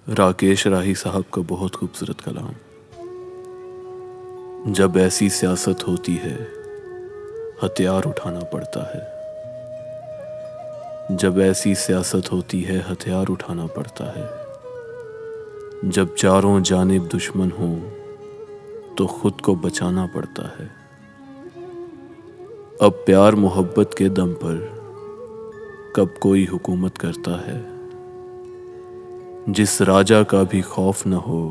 राकेश राही साहब का बहुत खूबसूरत कलाम। जब ऐसी सियासत होती है हथियार उठाना पड़ता है। जब ऐसी सियासत होती है हथियार उठाना पड़ता है। जब चारों जानिब दुश्मन हो तो खुद को बचाना पड़ता है। अब प्यार मोहब्बत के दम पर कब कोई हुकूमत करता है। जिस राजा का भी खौफ न हो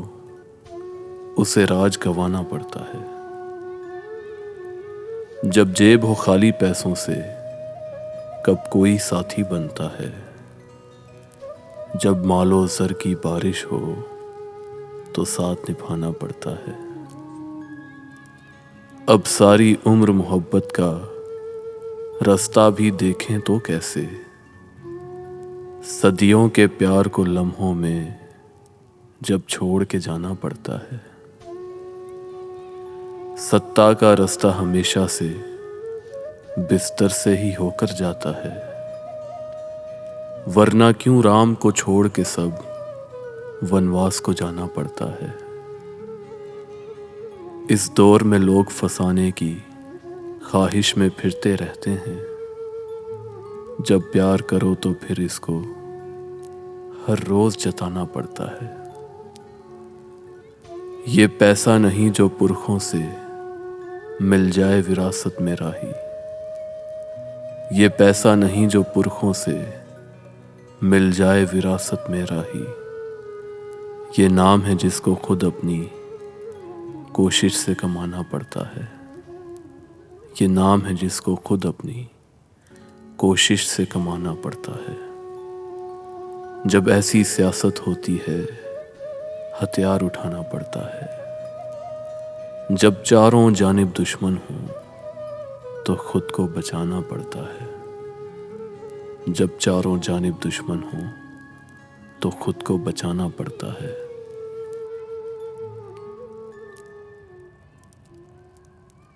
उसे राज गंवाना पड़ता है। जब जेब हो खाली पैसों से कब कोई साथी बनता है। जब मालो ज़र की बारिश हो तो साथ निभाना पड़ता है। अब सारी उम्र मोहब्बत का रास्ता भी देखें तो कैसे। सदियों के प्यार को लम्हों में जब छोड़ के जाना पड़ता है। सत्ता का रास्ता हमेशा से बिस्तर से ही होकर जाता है। वरना क्यों राम को छोड़ के सब वनवास को जाना पड़ता है। इस दौर में लोग फसाने की ख्वाहिश में फिरते रहते हैं। जब प्यार करो तो फिर इसको हर रोज जताना पड़ता है। ये पैसा नहीं जो पुरखों से मिल जाए विरासत में राही। ये पैसा नहीं जो पुरखों से मिल जाए विरासत में राही। ये नाम है जिसको खुद अपनी कोशिश से कमाना पड़ता है। ये नाम है जिसको खुद अपनी कोशिश से कमाना पड़ता है। जब ऐसी सियासत होती है हथियार उठाना पड़ता है। जब चारों जानिब दुश्मन हो तो खुद को बचाना पड़ता है। जब चारों जानिब दुश्मन हो तो खुद को बचाना पड़ता है।